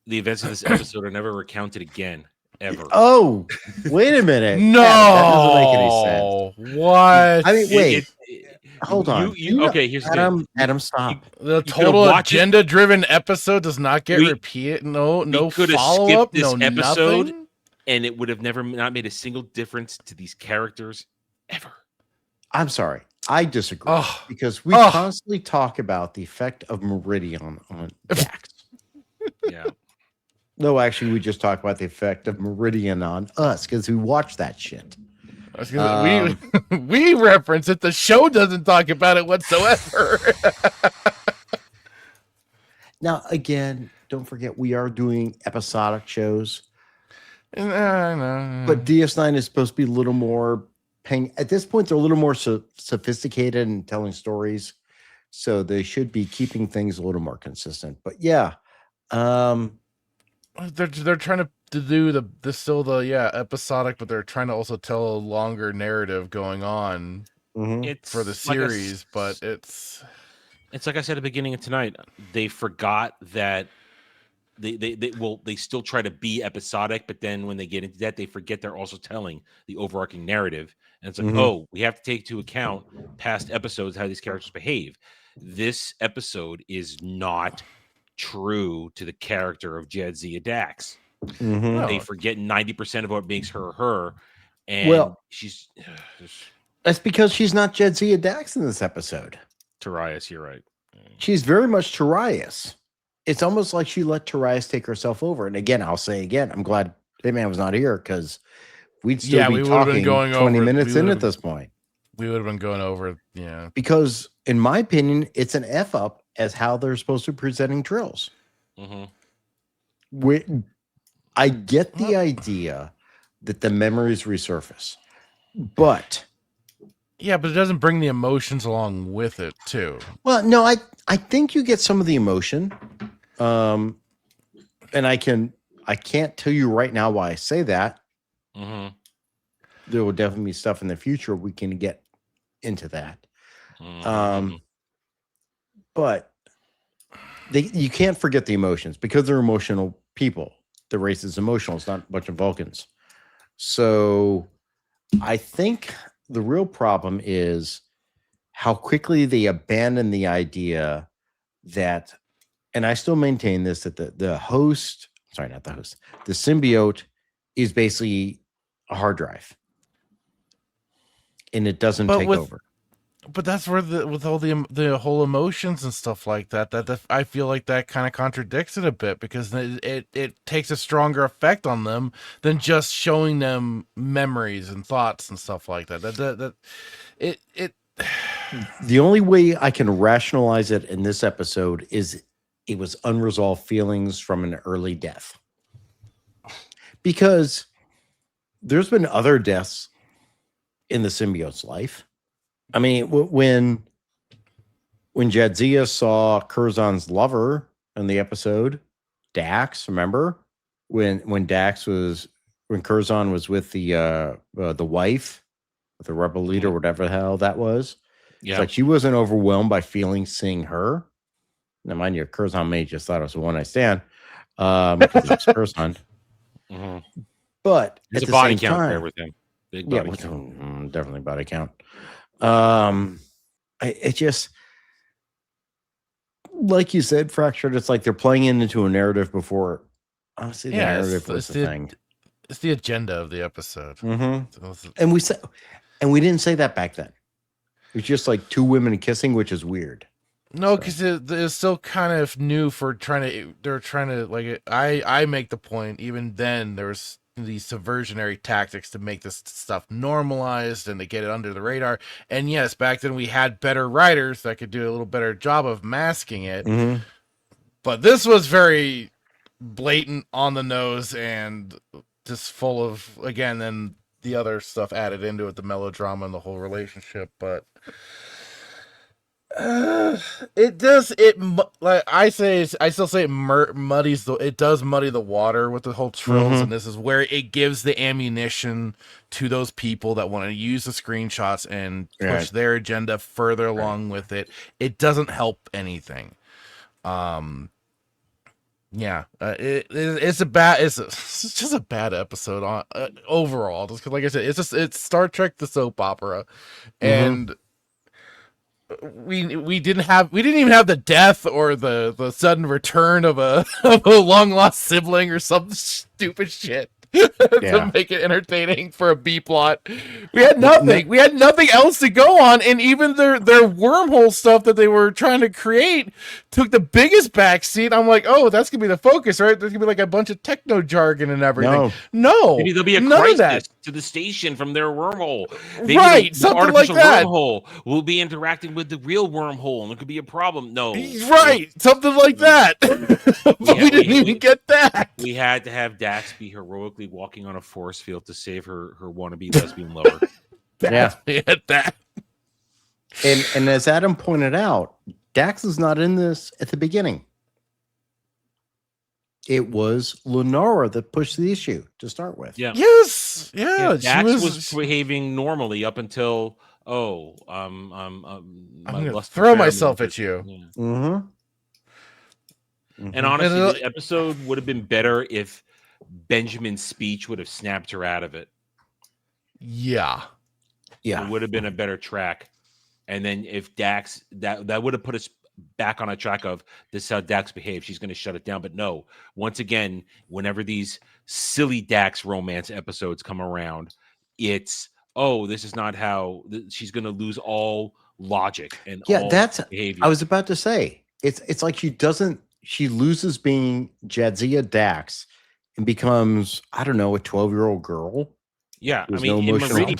The events of this episode are never recounted again. Ever. Oh, wait a minute. No, that doesn't make any sense. What? I mean, wait. Hold on. Okay, here's Adam, stop. The total agenda-driven episode does not get repeated. No follow-up. This no episode, nothing? and it would have not made a single difference to these characters ever. I'm sorry. I disagree because we constantly talk about the effect of Meridian on Dax. Yeah. No, actually, we just talk about the effect of Meridian on us because we watch that shit. We reference it. The show doesn't talk about it whatsoever. Now, again, don't forget we are doing episodic shows. But DS9 is supposed to be a little more paying. At this point, they're a little more sophisticated in telling stories, so they should be keeping things a little more consistent. But yeah, they're trying to do the episodic, but they're trying to also tell a longer narrative going on for the series. But it's like I said at the beginning of tonight. They forgot that they still try to be episodic, but then when they get into that, they forget they're also telling the overarching narrative. And it's like, we have to take into account past episodes, how these characters behave. This episode is not true to the character of Jadzia Dax. They forget 90% of what makes her, and she's that's because she's not Jadzia Dax in this episode. Tarias, you're right. She's very much Tarias. It's almost like she let Tarias take herself over. And again, I'll say again, I'm glad Hitman was not here because we'd still be talking 20 minutes in at this point. We would have been going over, because in my opinion, it's an F up as how they're supposed to be presenting Trills. I get the idea that the memories resurface, but it doesn't bring the emotions along with it too. Well, no, I think you get some of the emotion, and I can't tell you right now why I say that. There will definitely be stuff in the future we can get into that. But you can't forget the emotions because they're emotional people. The race is emotional. It's not a bunch of Vulcans. So I think the real problem is how quickly they abandon the idea that, and I still maintain this, that the host, sorry, not the host, the symbiote is basically a hard drive. And it doesn't take over. But that's where with all the whole emotions and stuff like that, I feel like that kind of contradicts it a bit because it takes a stronger effect on them than just showing them memories and thoughts and stuff like that. The only way I can rationalize it in this episode is it was unresolved feelings from an early death. Because there's been other deaths in the symbiote's life. I mean, when Jadzia saw Curzon's lover in the episode, Dax, remember? When Curzon was with the wife, the rebel leader, whatever the hell that was. Yeah. It's like she wasn't overwhelmed by seeing her. Now, mind you, Curzon may just thought it was a one-night stand because it's Curzon. Mm-hmm. But there's at a the body same count time, there with him. Big body with count. definitely body count. It just, like you said, Fractured. It's like they're playing into a narrative before. Honestly, the narrative was the thing. It's the agenda of the episode. Mm-hmm. And we didn't say that back then. It's just like two women kissing, which is weird. No, because it's still kind of new for they're trying to like, I make the point, even then there was these subversionary tactics to make this stuff normalized and to get it under the radar. And yes, back then we had better writers that could do a little better job of masking it. Mm-hmm. But this was very blatant, on the nose, and just full of, again, then the other stuff added into it, the melodrama and the whole relationship. But it does, like I still say it does muddy the water with the whole Trills, and this is where it gives the ammunition to those people that want to use the screenshots and push their agenda further along with it. It doesn't help anything. It's just a bad episode on overall. Just 'cause, like I said, it's Star Trek the soap opera, and we didn't even have the death or the sudden return of a long lost sibling or some stupid shit to make it entertaining for a B plot. We had nothing. We had nothing else to go on, and even their wormhole stuff that they were trying to create took the biggest backseat. I'm like, oh, that's gonna be the focus, right? There's gonna be like a bunch of techno jargon and everything. No, maybe there'll be a crisis to the station from their wormhole. Maybe something artificial like that. Wormhole will be interacting with the real wormhole, and it could be a problem. No, something like that. But we didn't even get that. We had to have Dax be heroically walking on a force field to save her wannabe lesbian lover. We had that. And as Adam pointed out, Dax is not in this at the beginning. It was Lenara that pushed the issue to start with. Yeah. Yes. Yeah. Dax was behaving normally up until I'm gonna throw myself at you. Yeah. And honestly, the episode would have been better if Benjamin's speech would have snapped her out of it. Yeah. It would have been a better track. And then if Dax, that would have put us back on a track of this is how Dax behaves. She's going to shut it down. But no, once again, whenever these silly Dax romance episodes come around, it's, this is not how she's going to lose all logic and all behavior. I was about to say, it's like she loses being Jadzia Dax and becomes, I don't know, a 12-year-old girl. Yeah, There's I mean, no in Meridian,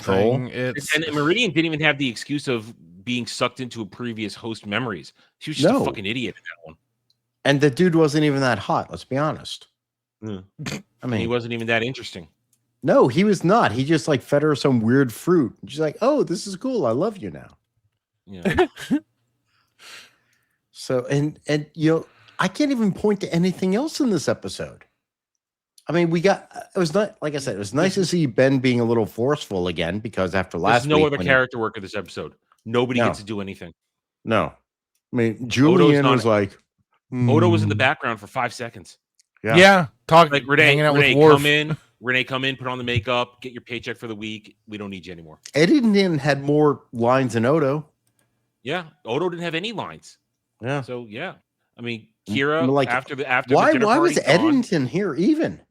and Meridian didn't even have the excuse of being sucked into a previous host memories. She was just a fucking idiot in that one. And the dude wasn't even that hot, let's be honest. I mean, he wasn't even that interesting. No, he was not. He just like fed her some weird fruit. She's like, oh, this is cool. I love you now. Yeah. So, and I can't even point to anything else in this episode. I mean, it was not, like I said, it was nice to see Ben being a little forceful again, because after last week. There's no other character work in this episode. Nobody gets to do anything. No. I mean, Julian was like. Odo was in the background for 5 seconds. Yeah. Talking like Renee, come in. Renee, come in, put on the makeup, get your paycheck for the week. We don't need you anymore. Eddington had more lines than Odo. Yeah. Odo didn't have any lines. Yeah. So, yeah. I mean, Kira, like, after the why party was Eddington here even?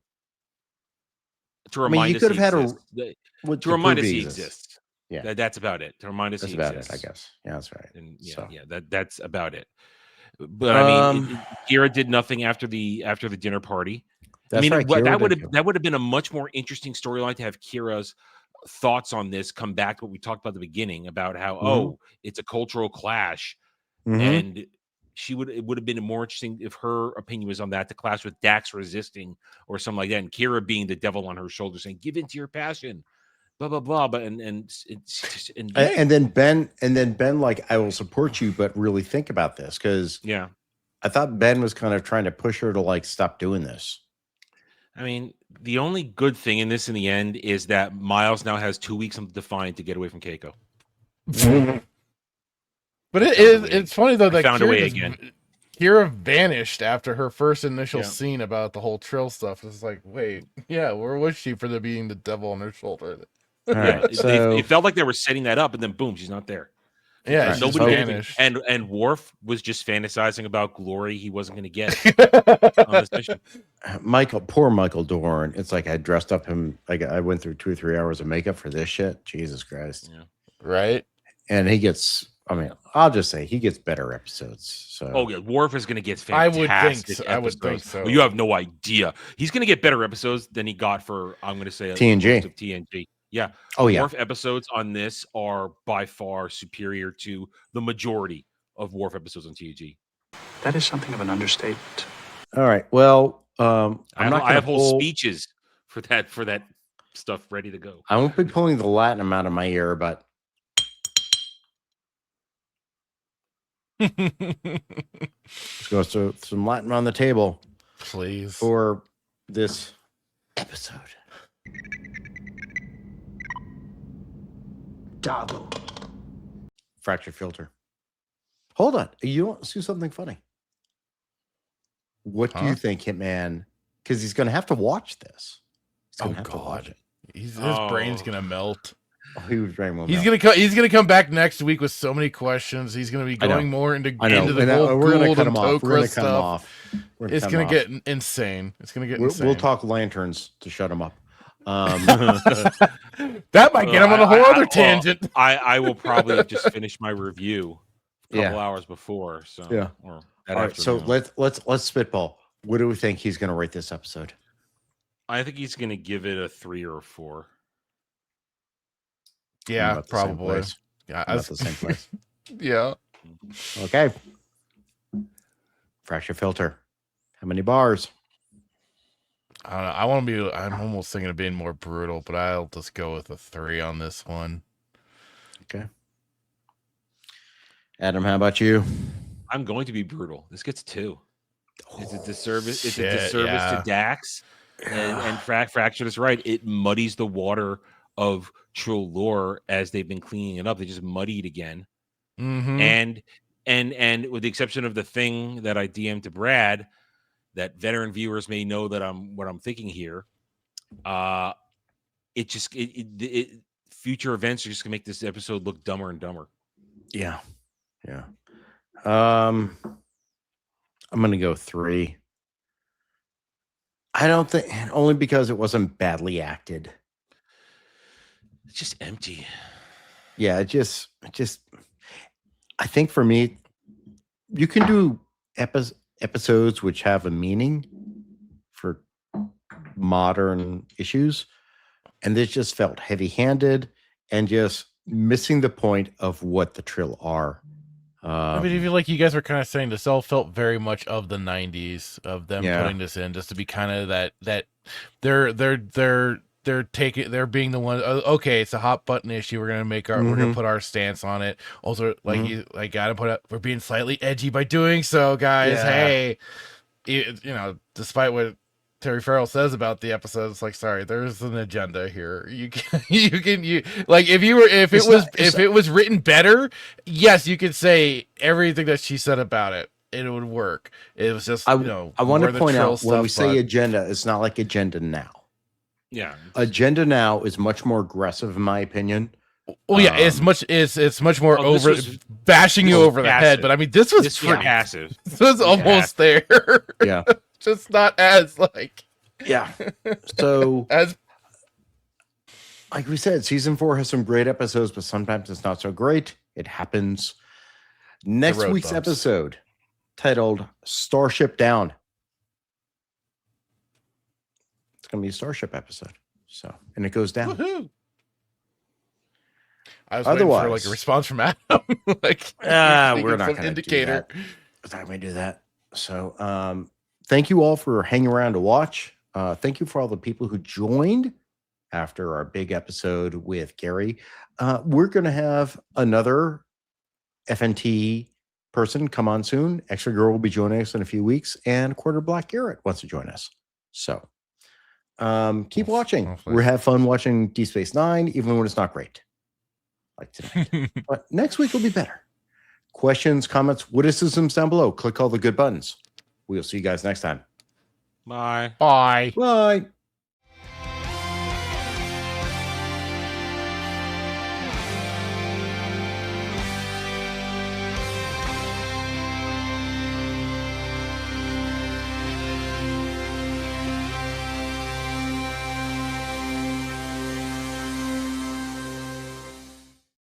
To remind us, could have had to remind us he exists. Yeah, that's about it. To remind us that's he about exists. it, I guess. Yeah, that's right. And so. That's about it. But I mean, Kira did nothing after the dinner party. That's I mean, right, that would have been a much more interesting storyline to have Kira's thoughts on this come back to what we talked about at the beginning about how it's a cultural clash, and it would have been more interesting if her opinion was on that, the clash with Dax resisting or something like that, and Kira being the devil on her shoulder saying, "Give in to your passion," blah blah blah. But and then Ben like, I will support you, but really think about this, because I thought Ben was kind of trying to push her to like stop doing this. I mean, the only good thing in this in the end is that Miles now has 2 weeks on the Defiant to get away from Keiko. But it's funny though that found a way again. Kira vanished after her first initial scene about the whole Trill stuff. It's like, wait, yeah, where was she for the being the devil on her shoulder? All right, it felt like they were setting that up, and then boom, she's not there. Yeah, Right. Nobody vanished. And Worf was just fantasizing about glory he wasn't going to get on this mission. Poor Michael Dorn. It's like I dressed up him. Like I went through 2 or 3 hours of makeup for this shit. Jesus Christ. Yeah. Right. And he gets. I mean, I'll just say he gets better episodes. So. Oh yeah, Worf is going to get fantastic. I would think so. Well, you have no idea. He's going to get better episodes than he got for. I'm going to say TNG. Of TNG. Yeah. Oh yeah. Worf episodes on this are by far superior to the majority of Worf episodes on TNG. That is something of an understatement. All right. Well, I have whole speeches for that stuff ready to go. I won't be pulling the Latin out of my ear, but let's go to some Latin on the table, please, for this episode. Double. Fracture filter. Hold on. You want to do something funny? What do you think, Hitman? Because he's going to have to watch this. Oh God, his brain's gonna melt. Oh, his brain will he's melt. gonna come back next week with so many questions. He's gonna be going more into the whole we're gonna cut him off. We're gonna cut him off. It's gonna get insane. It's gonna get insane. We'll talk lanterns to shut him up. That might get him on a whole other tangent. I will probably have just finished my review a couple hours before. So yeah. All right. So let's spitball. What do we think he's going to rate this episode? I think he's going to give it a 3 or a 4. Yeah, probably. Yeah, about the same place. Yeah. Okay. Fracture filter. How many bars? I don't know. I'm almost thinking of being more brutal, but I'll just go with a 3 on this one. Okay. Adam, how about you? I'm going to be brutal. This gets 2. It's a disservice. Shit, it's a disservice to Dax, and Fractured is right. It muddies the water of Trill lore as they've been cleaning it up. They just muddy it again, and with the exception of the thing that I DM'd to Brad, that veteran viewers may know that what I'm thinking here. Future events are just gonna make this episode look dumber and dumber. Yeah. I'm going to go 3. I don't think, only because it wasn't badly acted. It's just empty. Yeah, it just, I think for me, you can do episodes which have a meaning for modern issues. And this just felt heavy-handed and just missing the point of what the Trill are. I mean, even like you guys were kind of saying, this all felt very much of the 90s of them putting this in, just to be kind of that they're being the one. Okay, it's a hot button issue. We're gonna put our stance on it. Also, like gotta we're being slightly edgy by doing so, guys. Yeah. Hey, despite what Terry Farrell says about the episode, it's like, sorry, there's an agenda here. You like if it was written better, yes, you could say everything that she said about it. It would work. It was just, I want to point out when we say agenda, it's not like Agenda Now. Yeah, Agenda Now is much more aggressive, in my opinion. Well, yeah, it's much more over bashing you over the head. But I mean, this was passive. This was almost there. Yeah. Just not as like, yeah. So as like we said, season 4 has some great episodes, but sometimes it's not so great. It happens. Next week's episode, titled Starship Down. It's gonna be a Starship episode. So, and it goes down. Woohoo! I was waiting for like a response from Adam. Like, we're not gonna indicator. We're not gonna do that. So, thank you all for hanging around to watch. Thank you for all the people who joined after our big episode with Gary. We're going to have another FNT person come on soon. Extra Girl will be joining us in a few weeks, and Quarter Black Garrett wants to join us. So keep watching. We have fun watching D Space Nine, even when it's not great, like tonight. But next week will be better. Questions, comments, witticisms down below. Click all the good buttons. We'll see you guys next time. Bye. Bye. Bye.